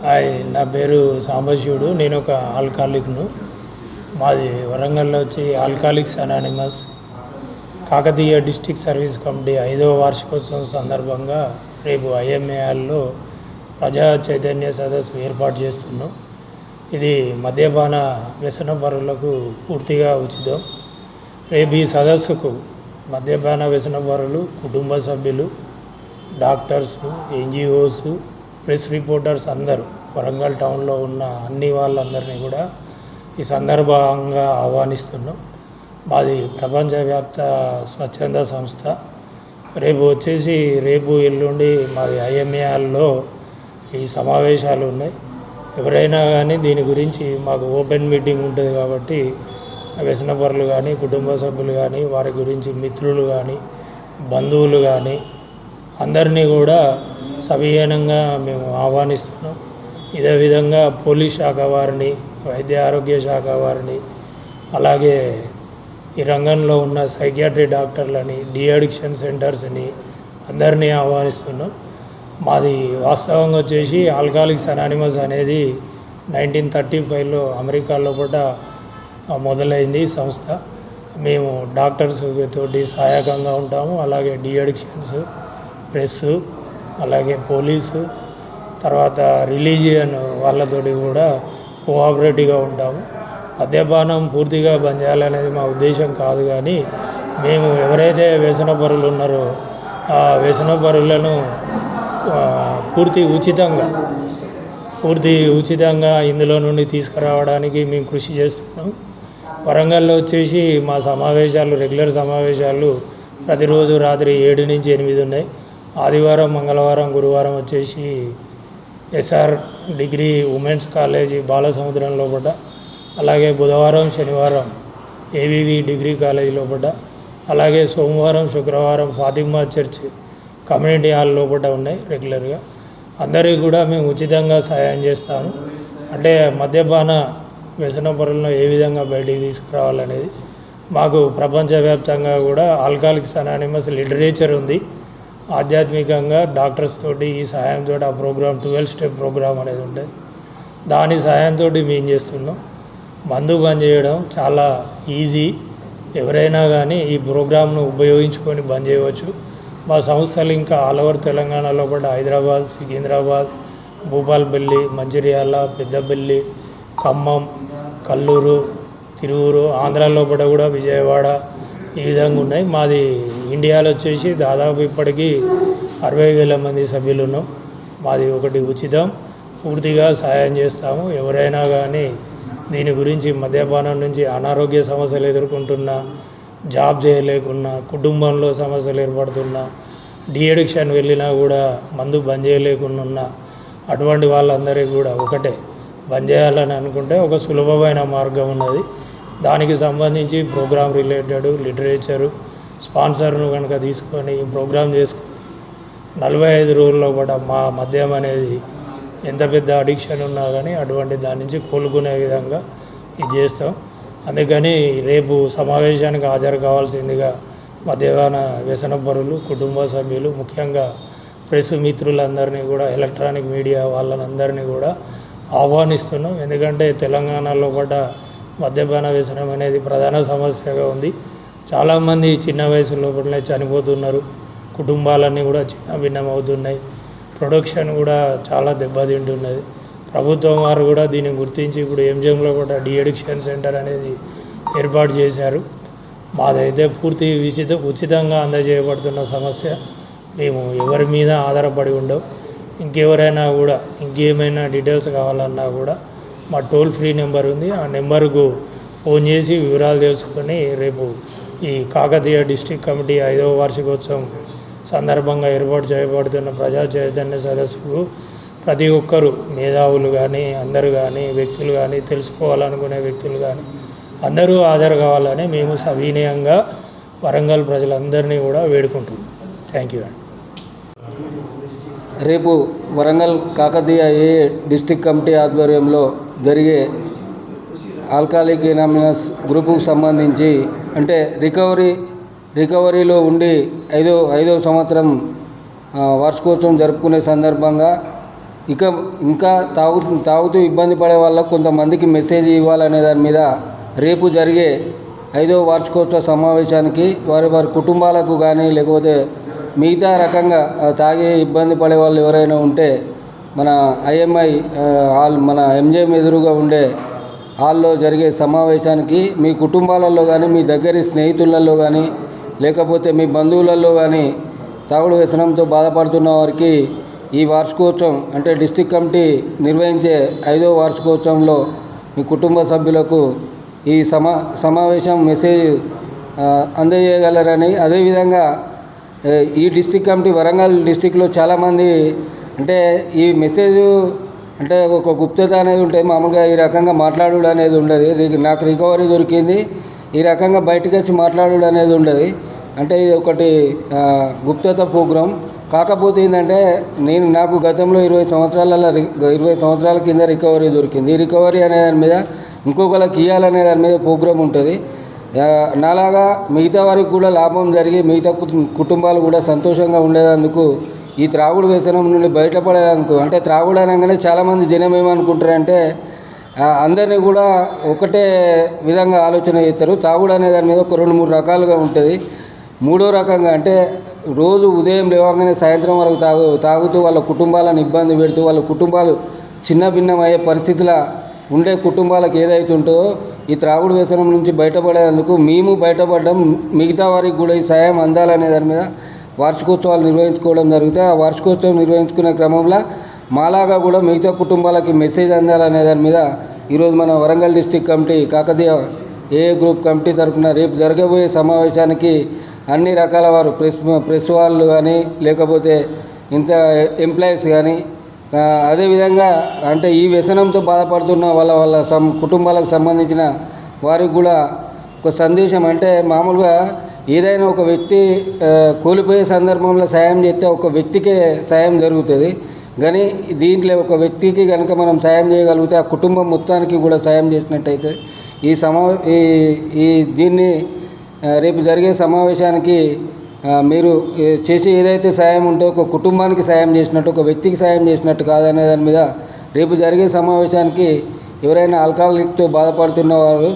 Hi, నా పేరు సాంబశివుడు. నేను ఒక ఆల్కహాలిక్ను. మాది వరంగల్లో వచ్చి alcoholics anonymous Kakatiya district service committee 5వ వార్షికోత్సవం సందర్భంగా రేపు ఐఎంఏఆర్లో ప్రజా చైతన్య సదస్సు ఏర్పాటు చేస్తున్నాం. ఇది మద్యపాన వ్యసనపరులకు పూర్తిగా ఉచితం. రేపు ఈ సదస్సుకు మద్యపాన వ్యసనపరులు, కుటుంబ సభ్యులు, డాక్టర్స్, ఎన్జిఓస్, ప్రెస్ రిపోర్టర్స్ అందరూ వరంగల్ టౌన్లో ఉన్న అన్ని వాళ్ళందరినీ కూడా ఈ సందర్భంగా ఆహ్వానిస్తున్నాం. మాది ప్రపంచవ్యాప్త స్వచ్ఛంద సంస్థ. రేపు ఎల్లుండి మాది ఐఎంఏఆర్లో ఈ సమావేశాలు ఉన్నాయి. ఎవరైనా కానీ దీని గురించి మాకు ఓపెన్ మీటింగ్ ఉంటుంది కాబట్టి వ్యసనపరులు కానీ, కుటుంబ సభ్యులు కానీ, వారి గురించి మిత్రులు కానీ, బంధువులు కానీ అందరినీ కూడా సవిహీనంగా మేము ఆహ్వానిస్తున్నాం. ఇదే విధంగా పోలీస్ శాఖ వారిని, వైద్య ఆరోగ్య శాఖ వారిని, అలాగే ఈ రంగంలో ఉన్న సైకియాట్రీ డాక్టర్లని, డీఅడిక్షన్ సెంటర్స్ని అందరినీ ఆహ్వానిస్తున్నాం. మాది వాస్తవంగా వచ్చేసి ఆల్కహాలిక్స్ అనానిమస్ అనేది 1935లో అమెరికాలో కూడా మొదలైంది ఈ సంస్థ. మేము డాక్టర్స్ తోటి సహాయకంగా ఉంటాము. అలాగే డీఅడిక్షన్స్, ప్రెస్, అలాగే పోలీసు, తర్వాత రిలీజియన్ వాళ్ళతోటి కూడా కోఆపరేటివ్గా ఉంటాము. మద్యపానం పూర్తిగా బంద్ చేయాలనేది మా ఉద్దేశం కాదు, కానీ మేము ఎవరైతే వ్యసనపరులు ఉన్నారో ఆ వ్యసనపరులను పూర్తి ఉచితంగా ఇందులో నుండి తీసుకురావడానికి మేము కృషి చేస్తున్నాం. వరంగల్లో వచ్చేసి మా రెగ్యులర్ సమావేశాలు ప్రతిరోజు రాత్రి 7 నుంచి 8 ఉన్నాయి. ఆదివారం, మంగళవారం, గురువారం వచ్చేసి SR degree women's college Balasamudram లోపల, అలాగే బుధవారం, శనివారం ఏవివి డిగ్రీ కాలేజీ లోపల, అలాగే సోమవారం, శుక్రవారం ఫాతిమా చర్చ్ కమ్యూనిటీ హాల్ లోపల ఉన్నాయి. రెగ్యులర్గా అందరికీ కూడా మేము ఉచితంగా సహాయం చేస్తాము. అంటే మద్యపాన వ్యసనపరులను ఏ విధంగా బయటికి తీసుకురావాలనేది మాకు ప్రపంచవ్యాప్తంగా కూడా ఆల్కహాలిక్స్ అనానిమస్ లిటరేచర్ ఉంది. ఆధ్యాత్మికంగా డాక్టర్స్ తోటి ఈ సహాయంతో ఆ ప్రోగ్రామ్ 12 స్టెప్ ప్రోగ్రామ్ అనేది ఉంటుంది. దాని సహాయంతో మేము చేస్తున్నాం. మందు బంద్ చేయడం చాలా ఈజీ. ఎవరైనా కానీ ఈ ప్రోగ్రామ్ను ఉపయోగించుకొని బంద్ చేయవచ్చు. మా సంస్థలు ఇంకా ఆల్ ఓవర్ తెలంగాణలో కూడా హైదరాబాద్, సికింద్రాబాద్, భూపాలపల్లి, మంచిర్యాల, పెద్దపల్లి, ఖమ్మం, కల్లూరు, తిరువురు, ఆంధ్రాలో కూడా విజయవాడ ఈ విధంగా ఉన్నాయి. మాది ఇండియాలో వచ్చేసి దాదాపు ఇప్పటికీ 60,000 మంది సభ్యులు ఉన్నాం. మాది ఒకటి ఉచితం, పూర్తిగా సహాయం చేస్తాము. ఎవరైనా కానీ దీని గురించి మద్యపానం నుంచి అనారోగ్య సమస్యలు ఎదుర్కొంటున్నా, జాబ్ చేయలేకున్నా, కుటుంబంలో సమస్యలు ఏర్పడుతున్నా, డీఅడిక్షన్ వెళ్ళినా కూడా మందు బంద్ చేయలేకున్నా అటువంటి వాళ్ళందరికీ కూడా ఒకటే బంద్ చేయాలని అనుకుంటే ఒక సులభమైన మార్గం ఉన్నది. దానికి సంబంధించి ప్రోగ్రామ్ రిలేటెడ్ లిటరేచరు స్పాన్సర్ను కనుక తీసుకొని ఈ ప్రోగ్రామ్ చేసుకొని 45 రోజుల్లో కూడా మా మద్యం అనేది ఎంత పెద్ద అడిక్షన్ ఉన్నా కానీ అటువంటి దాని నుంచి కోలుకునే విధంగా ఇది చేస్తాం. అందుకని రేపు సమావేశానికి హాజరు కావాల్సిందిగా మద్యపాన వ్యసనపరులు, కుటుంబ సభ్యులు, ముఖ్యంగా ప్రెస్ మిత్రులందరినీ కూడా, ఎలక్ట్రానిక్ మీడియా వాళ్ళందరినీ కూడా ఆహ్వానిస్తున్నాం. ఎందుకంటే తెలంగాణలో కూడా మద్యపాన వ్యసనం అనేది ప్రధాన సమస్యగా ఉంది. చాలామంది చిన్న వయసు లోపలనే చనిపోతున్నారు. కుటుంబాలన్నీ కూడా చిన్న భిన్నమవుతున్నాయి. ప్రొడక్షన్ కూడా చాలా దెబ్బతింటున్నది. ప్రభుత్వం వారు కూడా దీన్ని గుర్తించి ఇప్పుడు ఎంజిఎంలో కూడా డీఅడిక్షన్ సెంటర్ అనేది ఏర్పాటు చేశారు. మాదైతే పూర్తి ఉచితంగా అందజేయబడుతున్న సమస్య. మేము ఎవరి మీద ఆధారపడి ఉండవు. ఇంకెవరైనా కూడా ఇంకేమైనా డీటెయిల్స్ కావాలన్నా కూడా మా టోల్ ఫ్రీ నెంబర్ ఉంది. ఆ నెంబర్కు ఫోన్ చేసి వివరాలు తెలుసుకొని రేపు ఈ కాకతీయ డిస్ట్రిక్ట్ కమిటీ 5వ వార్షికోత్సవం సందర్భంగా ఏర్పాటు చేయబడుతున్న ప్రజా చైతన్య సదస్సుకు ప్రతి ఒక్కరూ, మేధావులు కానీ, అందరూ కానీ, వ్యక్తులు కానీ, తెలుసుకోవాలనుకునే వ్యక్తులు కానీ అందరూ హాజరు కావాలని మేము సవినయంగా వరంగల్ ప్రజలందరినీ కూడా వేడుకుంటున్నాం. థ్యాంక్ యూ అండి. రేపు వరంగల్ కాకతీయ డిస్ట్రిక్ట్ కమిటీ ఆధ్వర్యంలో జరిగే ఆల్కహాలిక్ అనానిమస్ గ్రూపుకు సంబంధించి అంటే రికవరీలో ఉండి 5వ సంవత్సరం వార్షికోత్సవం జరుపుకునే సందర్భంగా ఇంకా తాగుతూ ఇబ్బంది పడే వాళ్ళకు కొంతమందికి మెసేజ్ ఇవ్వాలనే దాని మీద రేపు జరిగే 5వ వార్షికోత్సవ సమావేశానికి వారి కుటుంబాలకు కానీ లేకపోతే మిగతా రకంగా తాగే ఇబ్బంది పడే వాళ్ళు ఎవరైనా ఉంటే మన ఐఎంఐ హాల్ మన ఎంజేఎం ఎదురుగా ఉండే హాల్లో జరిగే సమావేశానికి మీ కుటుంబాలలో కానీ మీ దగ్గరి స్నేహితులలో కానీ లేకపోతే మీ బంధువులలో కానీ తాగుడు వ్యసనంతో బాధపడుతున్న వారికి ఈ వార్షికోత్సవం అంటే డిస్ట్రిక్ట్ కమిటీ నిర్వహించే 5వ వార్షికోత్సవంలో మీ కుటుంబ సభ్యులకు ఈ సమావేశం మెసేజ్ అందజేయగలరని, అదేవిధంగా ఈ డిస్ట్రిక్ట్ కమిటీ వరంగల్ డిస్ట్రిక్ట్లో చాలామంది అంటే ఈ మెసేజ్ అంటే ఒక గుప్తత అనేది ఉంటుంది. మామూలుగా ఈ రకంగా మాట్లాడుడు అనేది ఉండదు. నాకు రికవరీ దొరికింది ఈ రకంగా బయటకు వచ్చి మాట్లాడుడు అనేది ఉండదు. అంటే ఇది ఒకటి గుప్తత ప్రోగ్రాం. కాకపోతే ఏంటంటే నాకు గతంలో 20 సంవత్సరాల కింద రికవరీ దొరికింది. ఈ రికవరీ అనే దాని మీద ఇంకొకరికి ఇవ్వాలనే దాని మీద ప్రోగ్రాం ఉంటుంది. నాలాగా మిగతా వారికి కూడా లాభం జరిగి మిగతా కుటుంబాలు కూడా సంతోషంగా ఉండేందుకు ఈ త్రాగుడు వ్యసనం నుండి బయటపడేందుకు అంటే త్రాగుడు అనగానే చాలామంది జనం ఏమనుకుంటారంటే అందరినీ కూడా ఒకటే విధంగా ఆలోచన చేస్తారు. తాగుడు అనే దాని మీద ఒక 2-3 రకాలుగా ఉంటుంది. 3వ రకంగా అంటే రోజు ఉదయం లేవగానే సాయంత్రం వరకు తాగుతూ వాళ్ళ కుటుంబాలను ఇబ్బంది పెడుతూ వాళ్ళ కుటుంబాలు చిన్న భిన్నమయ్యే పరిస్థితుల ఉండే కుటుంబాలకు ఏదైతే ఉంటుందో ఈ త్రాగుడు వ్యసనం నుంచి బయటపడేందుకు మేము బయటపడడం మిగతా వారికి కూడా ఈ సాయం అందాలనే దాని మీద వార్షికోత్సవాలు నిర్వహించుకోవడం జరుగుతాయి. ఆ వార్షికోత్సవం నిర్వహించుకునే క్రమంలో మాలాగా కూడా మిగతా కుటుంబాలకి మెసేజ్ అందాలనే దాని మీద ఈరోజు మన వరంగల్ డిస్ట్రిక్ట్ కమిటీ కాకతీయ ఏ గ్రూప్ కమిటీ తరఫున రేపు జరగబోయే సమావేశానికి అన్ని రకాల వారు ప్రెస్ వాళ్ళు కానీ లేకపోతే ఇంత ఎంప్లాయీస్ కానీ అదేవిధంగా అంటే ఈ వ్యసనంతో బాధపడుతున్న వాళ్ళ కుటుంబాలకు సంబంధించిన వారికి కూడా ఒక సందేశం అంటే మామూలుగా ఏదైనా ఒక వ్యక్తి కోల్పోయే సందర్భంలో సాయం చేస్తే ఒక వ్యక్తికే సాయం జరుగుతుంది. కానీ దీంట్లో ఒక వ్యక్తికి కనుక మనం సాయం చేయగలిగితే ఆ కుటుంబం మొత్తానికి కూడా సాయం చేసినట్టయితే దీన్ని రేపు జరిగే సమావేశానికి మీరు చేసే ఏదైతే సాయం ఉంటో ఒక కుటుంబానికి సాయం చేసినట్టు ఒక వ్యక్తికి సాయం చేసినట్టు కాదనే దాని మీద రేపు జరిగే సమావేశానికి ఎవరైనా ఆల్కహాలిక్తో బాధపడుతున్న వారు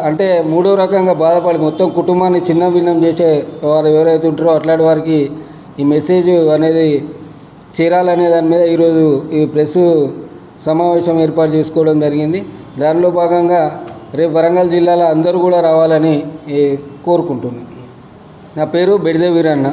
అంటే 3వ రకంగా బాధపడి మొత్తం కుటుంబాన్ని చిన్న భిన్నం చేసే వారు ఎవరైతే ఉంటారో అట్లాంటి వారికి ఈ మెసేజ్ అనేది చేరాలనే దాని మీద ఈరోజు ఈ ప్రెస్ సమావేశం ఏర్పాటు చేసుకోవడం జరిగింది. దానిలో భాగంగా రేపు వరంగల్ జిల్లాలో అందరూ కూడా రావాలని కోరుకుంటున్నాను. నా పేరు బెడిదే వీరన్న.